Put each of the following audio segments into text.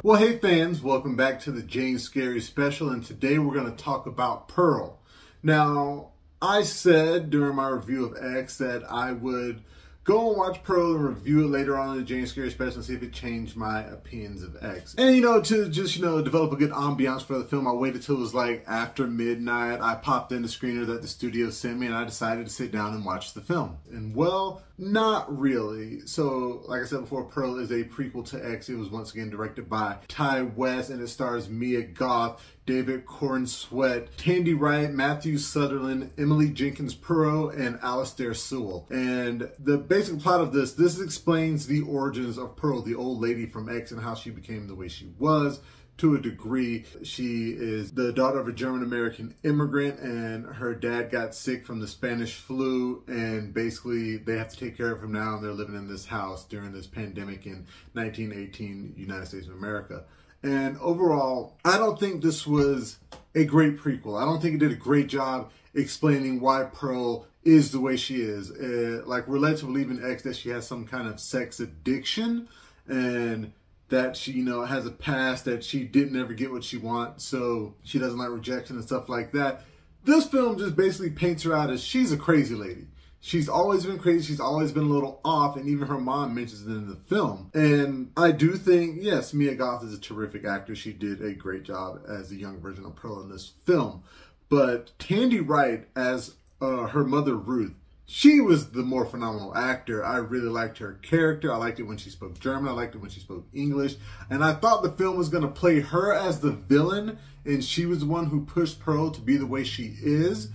Well, hey fans, welcome back to the JanuScary special, and today we're going to talk about Pearl. Now, I said during my review of X that I would go and watch Pearl and review it later on in the JanuScary special and see if it changed my opinions of X. And to just, develop a good ambiance for the film, I waited till it was like after midnight. I popped in the screener that the studio sent me and I decided to sit down and watch the film. And well, not really. So, like I said before, Pearl is a prequel to X. It was once again directed by Tandi Wright, and it stars Mia Goth, David Corenswet, Tandi Wright, Matthew Sunderland, Emma Jenkins-Purro, and Alistair Sewell. And the basic plot of this explains the origins of Pearl, the old lady from X, and how she became the way she was. To a degree, she is the daughter of a German-American immigrant, and her dad got sick from the Spanish flu, and basically they have to take care of him now, and they're living in this house during this pandemic in 1918 United States of America. And overall, I don't think this was a great prequel. I don't think it did a great job explaining why Pearl is the way she is. Like, we're led to believe in X that she has some kind of sex addiction, and that she, has a past, that she didn't ever get what she wants, so she doesn't like rejection and stuff like that. This film just basically paints her out as she's a crazy lady. She's always been crazy, she's always been a little off, and even her mom mentions it in the film. And I do think, yes, Mia Goth is a terrific actor. She did a great job as the young version of Pearl in this film. But Tandi Wright as her mother, Ruth, she was the more phenomenal actor. I really liked her character. I liked it when she spoke German. I liked it when she spoke English. And I thought the film was going to play her as the villain, and she was the one who pushed Pearl to be the way she is.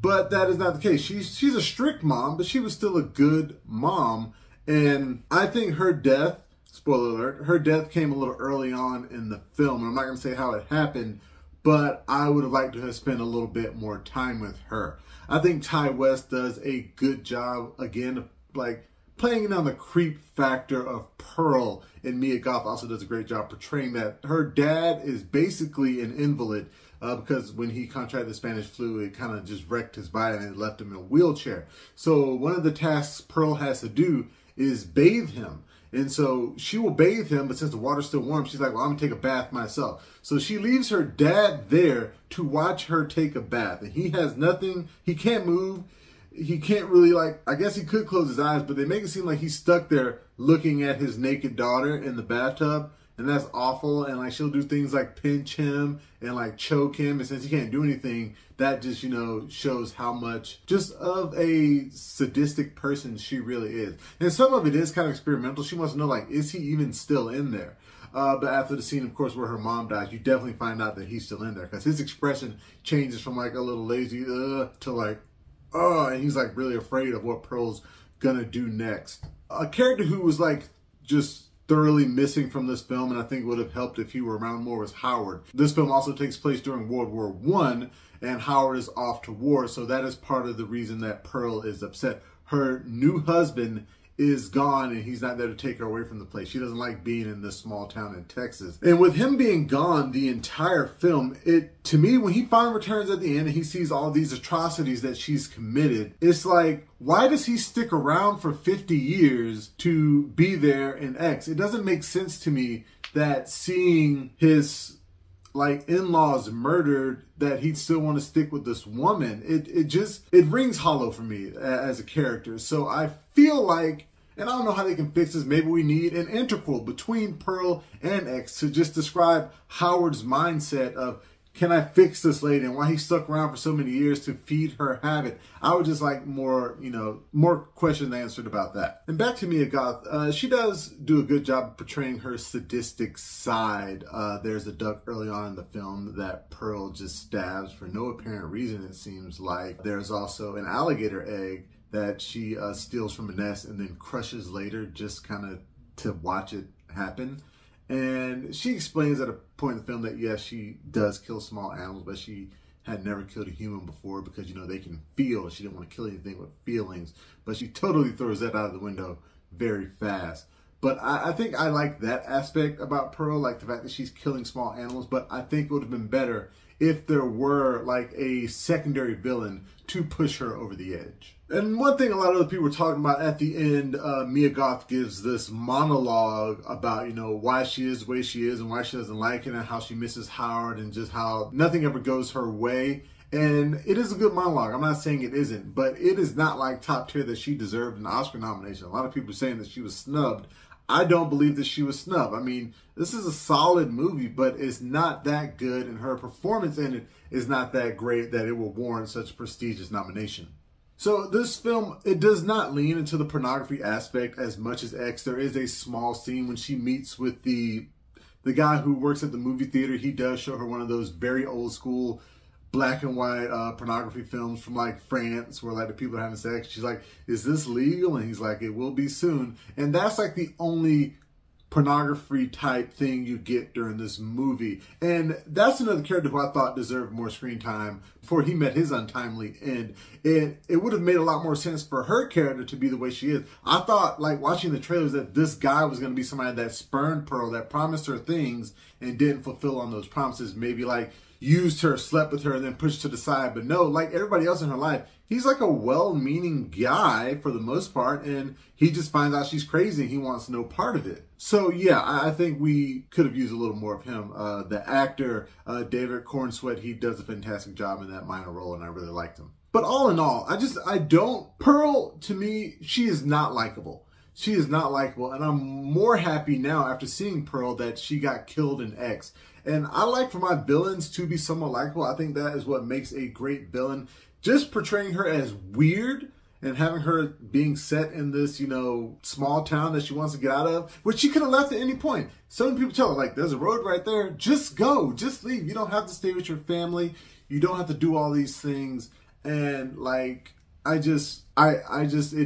But that is not the case. She's a strict mom, but she was still a good mom. And I think her death, spoiler alert, her death came a little early on in the film. And I'm not going to say how it happened, but I would have liked to have spent a little bit more time with her. I think Tandi Wright does a good job, again, of like playing on the creep factor of Pearl, and Mia Goth also does a great job portraying that. Her dad is basically an invalid because when he contracted the Spanish flu, it kind of just wrecked his body and it left him in a wheelchair. So one of the tasks Pearl has to do is bathe him. And so she will bathe him, but since the water's still warm, she's like, well, I'm going to take a bath myself. So she leaves her dad there to watch her take a bath. And he has nothing. He can't move. He can't really, I guess he could close his eyes, but they make it seem like he's stuck there looking at his naked daughter in the bathtub. And that's awful. And she'll do things like pinch him and choke him. And since he can't do anything, that just, shows how much just of a sadistic person she really is. And some of it is kind of experimental. She wants to know, is he even still in there? But after the scene, of course, where her mom dies, you definitely find out that he's still in there, because his expression changes from a little lazy to and he's really afraid of what Pearl's gonna do next. A character who was just thoroughly missing from this film, and I think would have helped if he were around more, was Howard. This film also takes place during World War I, and Howard is off to war, so that is part of the reason that Pearl is upset. Her new husband is gone, and he's not there to take her away from the place. She doesn't like being in this small town in Texas. And with him being gone the entire film, to me, when he finally returns at the end and he sees all these atrocities that she's committed, it's like, why does he stick around for 50 years to be there in X? It doesn't make sense to me that seeing his in-laws murdered, that he'd still want to stick with this woman. It rings hollow for me as a character. So I feel like, and I don't know how they can fix this, maybe we need an interquel between Pearl and X to just describe Howard's mindset of, can I fix this lady, and why he stuck around for so many years to feed her habit. I would just like more, more questions answered about that. And back to Mia Goth, she does do a good job portraying her sadistic side. There's a duck early on in the film that Pearl just stabs for no apparent reason, it seems like. There's also an alligator egg that she steals from a nest and then crushes later, just kind of to watch it happen. And she explains at a point in the film that, yes, she does kill small animals, but she had never killed a human before because, they can feel. She didn't want to kill anything with feelings. But she totally throws that out of the window very fast. But I think I like that aspect about Pearl, the fact that she's killing small animals. But I think it would have been better if there were like a secondary villain to push her over the edge. And one thing a lot of other people were talking about at the end, Mia Goth gives this monologue about, you know, why she is the way she is and why she doesn't like it and how she misses Howard and just how nothing ever goes her way. And it is a good monologue. I'm not saying it isn't, but it is not like top tier that she deserved an Oscar nomination. A lot of people are saying that she was snubbed. I don't believe that she was snubbed. I mean, this is a solid movie, but it's not that good, and her performance in it is not that great that it will warrant such a prestigious nomination. So this film, it does not lean into the pornography aspect as much as X. There is a small scene when she meets with the guy who works at the movie theater. He does show her one of those very old school black and white pornography films from like France where like the people are having sex. She's like, is this legal? And he's like, it will be soon. And that's like the only pornography type thing you get during this movie. And that's another character who I thought deserved more screen time before he met his untimely end. And it would have made a lot more sense for her character to be the way she is. I thought, like, watching the trailers, that this guy was going to be somebody that spurned Pearl, that promised her things and didn't fulfill on those promises. Maybe like used her, slept with her, and then pushed to the side. But no, like everybody else in her life, he's like a well-meaning guy for the most part, and he just finds out she's crazy and he wants no part of it. So yeah, I think we could have used a little more of him. The actor, David Corenswet, he does a fantastic job in that minor role, and I really liked him. But all in all, Pearl, to me, she is not likable. She is not likable, and I'm more happy now after seeing Pearl that she got killed in X. And I like for my villains to be somewhat likable. I think that is what makes a great villain. Just portraying her as weird and having her being set in this, you know, small town that she wants to get out of, which she could have left at any point. Some people tell her, like, there's a road right there. Just go. Just leave. You don't have to stay with your family. You don't have to do all these things. And, like, it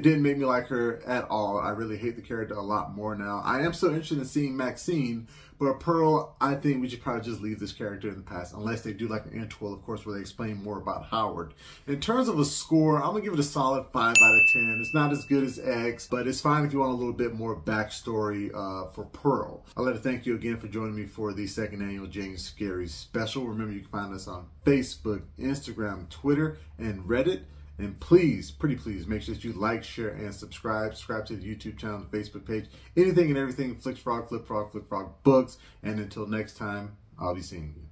didn't make me like her at all. I really hate the character a lot more now. I am still interested in seeing Maxine, but Pearl, I think we should probably just leave this character in the past, unless they do like an interval, of course, where they explain more about Howard. In terms of a score, I'm gonna give it a solid 5 out of 10. It's not as good as X, but it's fine if you want a little bit more backstory for Pearl. I'd like to thank you again for joining me for the second annual JanuScary special. Remember, you can find us on Facebook, Instagram, Twitter, and Reddit. And please, pretty please, make sure that you like, share, and subscribe. Subscribe to the YouTube channel, the Facebook page, anything and everything, Flix Frog, Flip Frog, Flip Frog books. And until next time, I'll be seeing you.